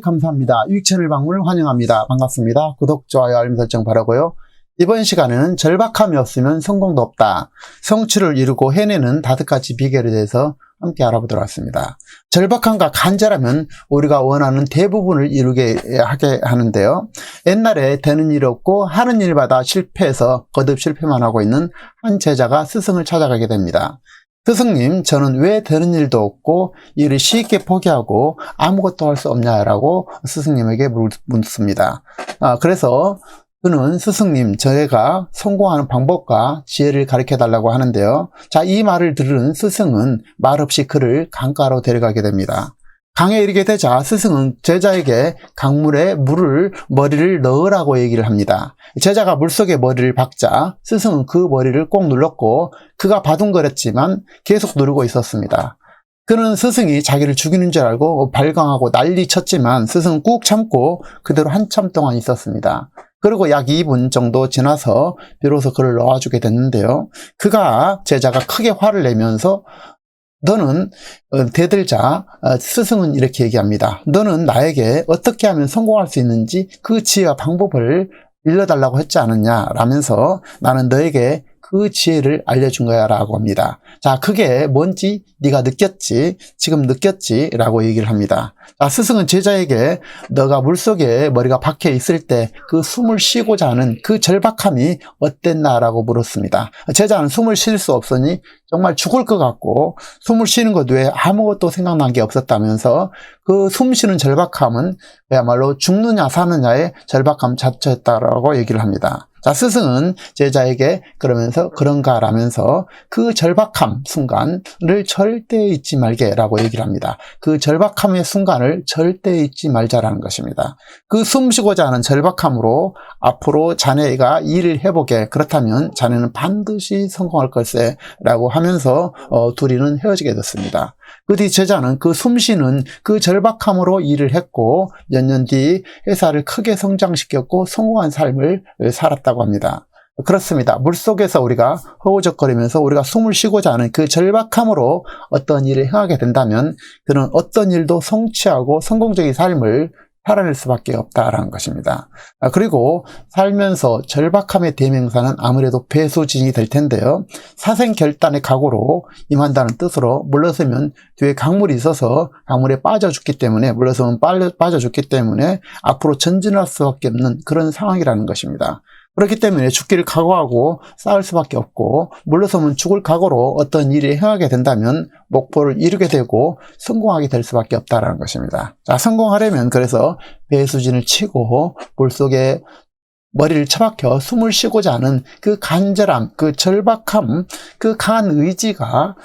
감사합니다. 유익 채널 방문을 환영합니다. 반갑습니다. 구독, 좋아요, 알림 설정 바라고요. 이번 시간에는 절박함이 없으면 성공도 없다. 성취를 이루고 해내는 5가지 비결에 대해서 함께 알아보도록 하겠습니다. 절박함과 간절하면 우리가 원하는 대부분을 이루게 하게 하는데요. 옛날에 되는 일 없고 하는 일마다 실패해서 거듭 실패만 하고 있는 한 제자가 스승을 찾아가게 됩니다. 스승님, 저는 왜 되는 일도 없고 일을 쉽게 포기하고 아무것도 할 수 없냐라고 스승님에게 묻습니다. 그래서 그는 스승님, 저희가 성공하는 방법과 지혜를 가르쳐 달라고 하는데요. 자, 이 말을 들은 스승은 말없이 그를 강가로 데려가게 됩니다. 강에 이르게 되자 스승은 제자에게 강물에 머리를 넣으라고 얘기를 합니다. 제자가 물속에 머리를 박자 스승은 그 머리를 꼭 눌렀고 그가 바둥거렸지만 계속 누르고 있었습니다. 그는 스승이 자기를 죽이는 줄 알고 발광하고 난리쳤지만 스승은 꾹 참고 그대로 한참 동안 있었습니다. 그리고 약 2분 정도 지나서 비로소 그를 놓아주게 됐는데요. 제자가 크게 화를 내면서 너는 대들자 스승은 이렇게 얘기합니다. 너는 나에게 어떻게 하면 성공할 수 있는지 그 지혜와 방법을 일러달라고 했지 않았냐 라면서 나는 너에게 그 지혜를 알려준 거야 라고 합니다. 자, 그게 뭔지 네가 느꼈지? 지금 느꼈지? 라고 얘기를 합니다. 자, 스승은 제자에게 너가 물속에 머리가 박혀 있을 때 그 숨을 쉬고자 하는 그 절박함이 어땠나 라고 물었습니다. 제자는 숨을 쉴 수 없으니 정말 죽을 것 같고 숨을 쉬는 것 외에 아무것도 생각난 게 없었다면서 그 숨 쉬는 절박함은 그야말로 죽느냐 사느냐의 절박함 자체였다라고 얘기를 합니다. 자, 스승은 제자에게 그러면서 그런가 라면서 그 절박함 순간을 절대 잊지 말게라고 얘기를 합니다. 그 절박함의 순간을 절대 잊지 말자라는 것입니다. 그 숨쉬고자 하는 절박함으로 앞으로 자네가 일을 해보게 그렇다면 자네는 반드시 성공할 걸세 라고 하면서 둘이는 헤어지게 됐습니다. 그 뒤 제자는 그 숨쉬는 그 절박함으로 일을 했고 몇 년 뒤 회사를 크게 성장시켰고 성공한 삶을 살았다고 합니다. 그렇습니다. 물속에서 우리가 허우적거리면서 우리가 숨을 쉬고자 하는 그 절박함으로 어떤 일을 행하게 된다면 그는 어떤 일도 성취하고 성공적인 삶을 살아낼 수밖에 없다라는 것입니다. 그리고 살면서 절박함의 대명사는 아무래도 배수진이 될 텐데요. 사생결단의 각오로 임한다는 뜻으로 물러서면 뒤에 강물이 있어서 강물에 빠져 죽기 때문에 물러서면 빠져 죽기 때문에 앞으로 전진할 수밖에 없는 그런 상황이라는 것입니다. 그렇기 때문에 죽기를 각오하고 싸울 수밖에 없고 물러서면 죽을 각오로 어떤 일을 행하게 된다면 목표를 이루게 되고 성공하게 될 수밖에 없다는 것입니다. 자, 성공하려면 그래서 배수진을 치고 물속에 머리를 처박혀 숨을 쉬고자 하는 그 간절함, 그 절박함, 그 강한 의지가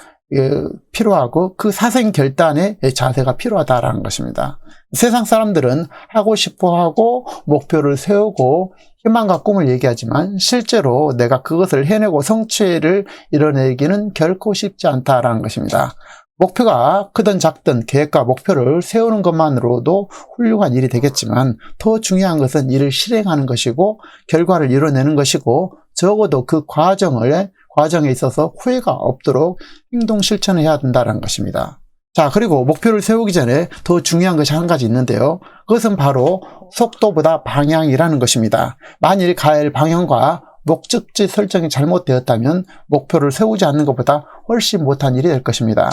필요하고 그 사생결단의 자세가 필요하다라는 것입니다. 세상 사람들은 하고 싶어 하고 목표를 세우고 희망과 꿈을 얘기하지만 실제로 내가 그것을 해내고 성취를 이뤄내기는 결코 쉽지 않다라는 것입니다. 목표가 크든 작든 계획과 목표를 세우는 것만으로도 훌륭한 일이 되겠지만 더 중요한 것은 이를 실행하는 것이고 결과를 이뤄내는 것이고 적어도 그 과정에 있어서 후회가 없도록 행동 실천해야 된다는 것입니다. 자, 그리고 목표를 세우기 전에 더 중요한 것이 한 가지 있는데요. 그것은 바로 속도보다 방향이라는 것입니다. 만일 가야 할 방향과 목적지 설정이 잘못되었다면 목표를 세우지 않는 것보다 훨씬 못한 일이 될 것입니다.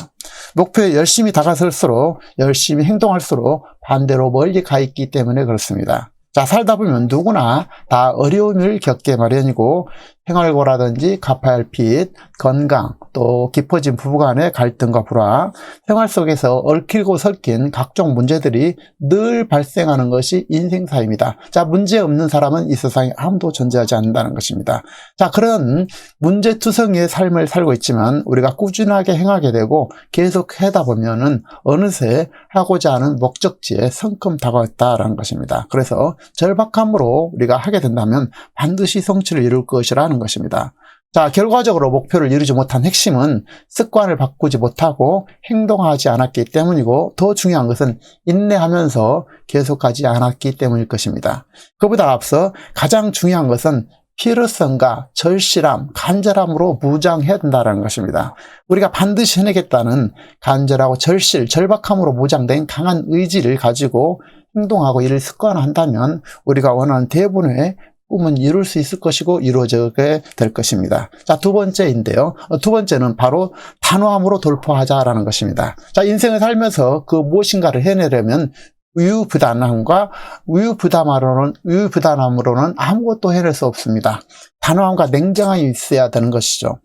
목표에 열심히 다가설수록 열심히 행동할수록 반대로 멀리 가 있기 때문에 그렇습니다. 자, 살다 보면 누구나 다 어려움을 겪게 마련이고 생활고라든지 갚아야 할 빚, 건강, 또 깊어진 부부간의 갈등과 불화, 생활 속에서 얽히고 설킨 각종 문제들이 늘 발생하는 것이 인생사입니다. 자, 문제 없는 사람은 이 세상에 아무도 존재하지 않는다는 것입니다. 자, 그런 문제투성이의 삶을 살고 있지만 우리가 꾸준하게 행하게 되고 계속 하다 보면은 어느새 하고자 하는 목적지에 성큼 다가왔다라는 것입니다. 그래서 절박함으로 우리가 하게 된다면 반드시 성취를 이룰 것이라는 것입니다. 자, 결과적으로 목표를 이루지 못한 핵심은 습관을 바꾸지 못하고 행동하지 않았기 때문이고 더 중요한 것은 인내하면서 계속하지 않았기 때문일 것입니다. 그보다 앞서 가장 중요한 것은 필요성과 절실함, 간절함으로 무장해야 된다는 것입니다. 우리가 반드시 해내겠다는 간절하고 절실, 절박함으로 무장된 강한 의지를 가지고 행동하고 일을 습관화한다면 우리가 원하는 대부분의 꿈은 이룰 수 있을 것이고 이루어지게 될 것입니다. 자, 두 번째인데요. 두 번째는 바로 단호함으로 돌파하자라는 것입니다. 자, 인생을 살면서 그 무엇인가를 해내려면 우유부단함으로는 아무것도 해낼 수 없습니다. 단호함과 냉정함이 있어야 되는 것이죠.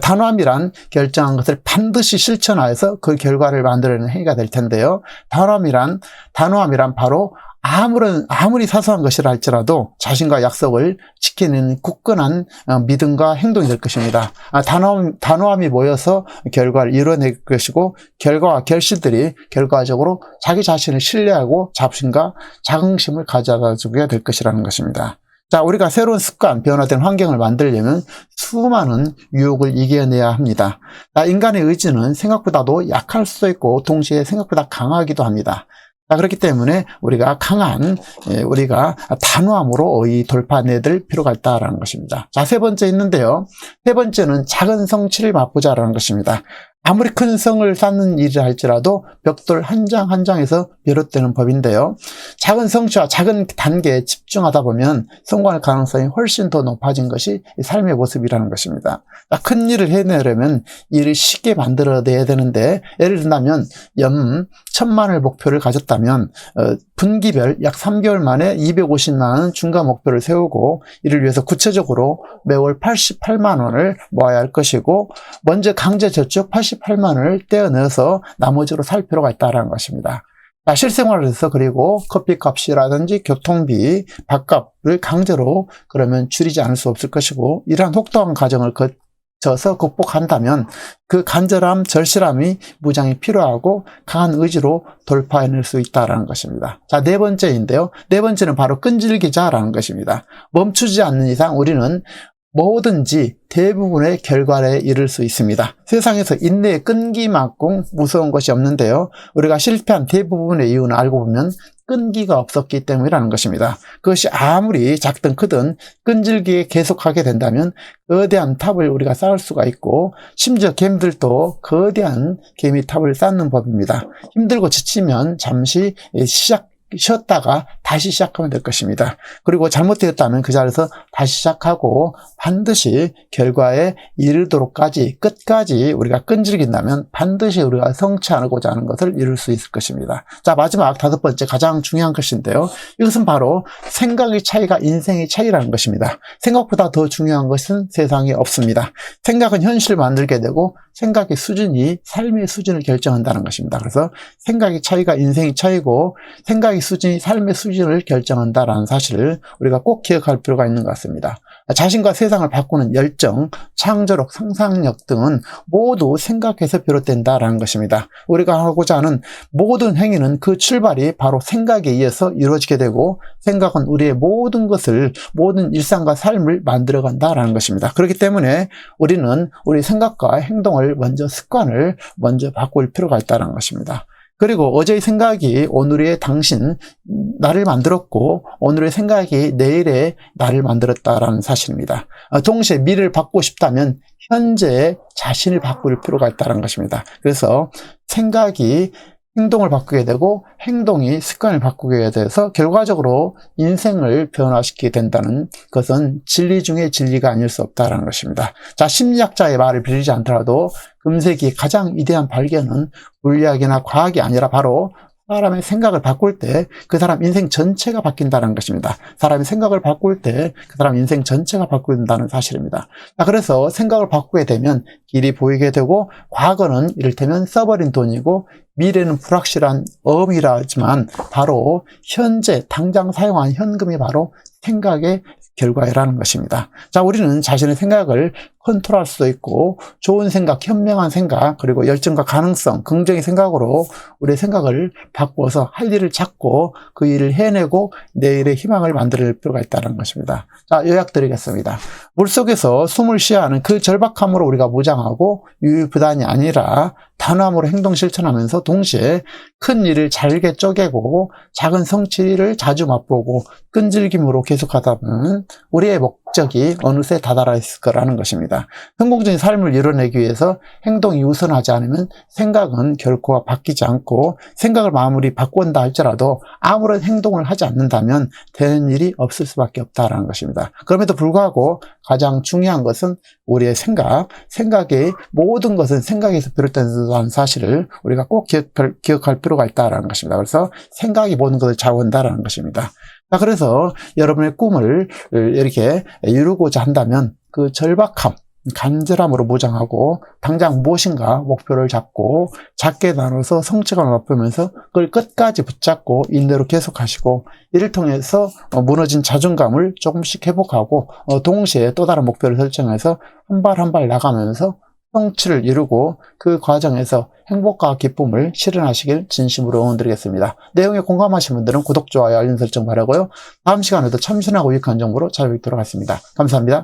단호함이란 결정한 것을 반드시 실천하여서 그 결과를 만들어내는 행위가 될 텐데요. 단호함이란 바로 아무리 사소한 것이라 할지라도 자신과 약속을 지키는 굳건한 믿음과 행동이 될 것입니다. 단호함이 모여서 결과를 이뤄낼 것이고 결과와 결실들이 결과적으로 자기 자신을 신뢰하고 자부심과 자긍심을 가져다 주게 될 것이라는 것입니다. 자, 우리가 새로운 습관, 변화된 환경을 만들려면 수많은 유혹을 이겨내야 합니다. 인간의 의지는 생각보다도 약할 수도 있고 동시에 생각보다 강하기도 합니다. 그렇기 때문에 우리가 단호함으로 이 돌파해낼 필요가 있다라는 것입니다. 자, 세 번째 있는데요. 세 번째는 작은 성취를 맛보자라는 것입니다. 아무리 큰 성을 쌓는 일을 할지라도 벽돌 한 장 한 장에서 비롯되는 법인데요. 작은 성취와 작은 단계에 집중하다 보면 성공할 가능성이 훨씬 더 높아진 것이 삶의 모습이라는 것입니다. 큰 일을 해내려면 일을 쉽게 만들어내야 되는데, 예를 들면 1,000만을 목표를 가졌다면 분기별 약 3개월 만에 250만 원 중간 목표를 세우고 이를 위해서 구체적으로 매월 88만 원을 모아야 할 것이고, 먼저 강제 저축 88만 원을 떼어내서 나머지로 살 필요가 있다는 것입니다. 실생활에서 그리고 커피값이라든지 교통비, 밥값을 강제로 그러면 줄이지 않을 수 없을 것이고, 이러한 혹독한 과정을 거쳐서 극복한다면 그 간절함, 절실함이 무장이 필요하고 강한 의지로 돌파해낼 수 있다는 것입니다. 자, 네 번째인데요. 네 번째는 바로 끈질기자라는 것입니다. 멈추지 않는 이상 우리는 뭐든지 대부분의 결과에 이를 수 있습니다. 세상에서 인내의 끈기만큼 무서운 것이 없는데요. 우리가 실패한 대부분의 이유는 알고 보면 끈기가 없었기 때문이라는 것입니다. 그것이 아무리 작든 크든 끈질기게 계속하게 된다면 거대한 탑을 우리가 쌓을 수가 있고, 심지어 개미들도 거대한 개미탑을 쌓는 법입니다. 힘들고 지치면 잠시 쉬었다가 다시 시작하면 될 것입니다. 그리고 잘못되었다면 그 자리에서 다시 시작하고 반드시 결과에 이르도록까지 끝까지 우리가 끈질긴다면 반드시 우리가 성취하고자 하는 것을 이룰 수 있을 것입니다. 자, 마지막 다섯 번째 가장 중요한 것인데요. 이것은 바로 생각의 차이가 인생의 차이라는 것입니다. 생각보다 더 중요한 것은 세상에 없습니다. 생각은 현실을 만들게 되고 생각의 수준이 삶의 수준을 결정한다는 것입니다. 그래서 생각의 차이가 인생의 차이고 생각의 수준이 삶의 수준을 결정한다는 사실을 우리가 꼭 기억할 필요가 있는 것 같습니다. 자신과 세상을 바꾸는 열정, 창조력, 상상력 등은 모두 생각에서 비롯된다는 것입니다. 우리가 하고자 하는 모든 행위는 그 출발이 바로 생각에 의해서 이루어지게 되고, 생각은 우리의 모든 것을, 모든 일상과 삶을 만들어간다는 것입니다. 그렇기 때문에 우리는 우리 생각과 행동을 습관을 먼저 바꿀 필요가 있다는 것입니다. 그리고 어제의 생각이 오늘의 나를 만들었고, 오늘의 생각이 내일의 나를 만들었다라는 사실입니다. 동시에 미래를 바꾸고 싶다면 현재의 자신을 바꿀 필요가 있다는 것입니다. 그래서 생각이 행동을 바꾸게 되고 행동이 습관을 바꾸게 돼서 결과적으로 인생을 변화시키게 된다는 것은 진리 중에 진리가 아닐 수 없다는 것입니다. 자, 심리학자의 말을 빌리지 않더라도 금세기의 가장 위대한 발견은 물리학이나 과학이 아니라 바로 사람의 생각을 바꿀 때 그 사람 인생 전체가 바뀐다는 것입니다. 사람이 생각을 바꿀 때 그 사람 인생 전체가 바뀐다는 사실입니다. 그래서 생각을 바꾸게 되면 길이 보이게 되고, 과거는 이를테면 써버린 돈이고 미래는 불확실한 어음이라 하지만 바로 현재 당장 사용한 현금이 바로 생각의 결과라는 것입니다. 자, 우리는 자신의 생각을 컨트롤할 수도 있고, 좋은 생각, 현명한 생각, 그리고 열정과 가능성, 긍정의 생각으로 우리의 생각을 바꾸어서 할 일을 찾고 그 일을 해내고 내일의 희망을 만들 필요가 있다는 것입니다. 자, 요약드리겠습니다. 물속에서 숨을 쉬어야 하는 그 절박함으로 우리가 무장하고 유유부단이 아니라 단호함으로 행동 실천하면서 동시에 큰 일을 잘게 쪼개고 작은 성취를 자주 맛보고 끈질김으로 계속하다 보면 우리의 목적이 어느새 다다라 있을 거라는 것입니다. 성공적인 삶을 이뤄내기 위해서 행동이 우선하지 않으면 생각은 결코 바뀌지 않고, 생각을 아무리 바꾼다 할지라도 아무런 행동을 하지 않는다면 되는 일이 없을 수밖에 없다라는 것입니다. 그럼에도 불구하고 가장 중요한 것은 우리의 생각의 모든 것은 생각에서 비롯된다는 사실을 우리가 꼭 기억할 필요가 있다는 것입니다. 그래서 생각이 모든 것을 좌우한다는 것입니다. 자, 그래서 여러분의 꿈을 이렇게 이루고자 한다면 그 절박함, 간절함으로 무장하고 당장 무엇인가 목표를 잡고 작게 나눠서 성취감을 맛보면서 그걸 끝까지 붙잡고 인내로 계속하시고, 이를 통해서 무너진 자존감을 조금씩 회복하고 동시에 또 다른 목표를 설정해서 한 발 한 발 나가면서 성취를 이루고 그 과정에서 행복과 기쁨을 실현하시길 진심으로 응원드리겠습니다. 내용에 공감하신 분들은 구독, 좋아요, 알림 설정 바라고요. 다음 시간에도 참신하고 유익한 정보로 찾아뵙도록 하겠습니다. 감사합니다.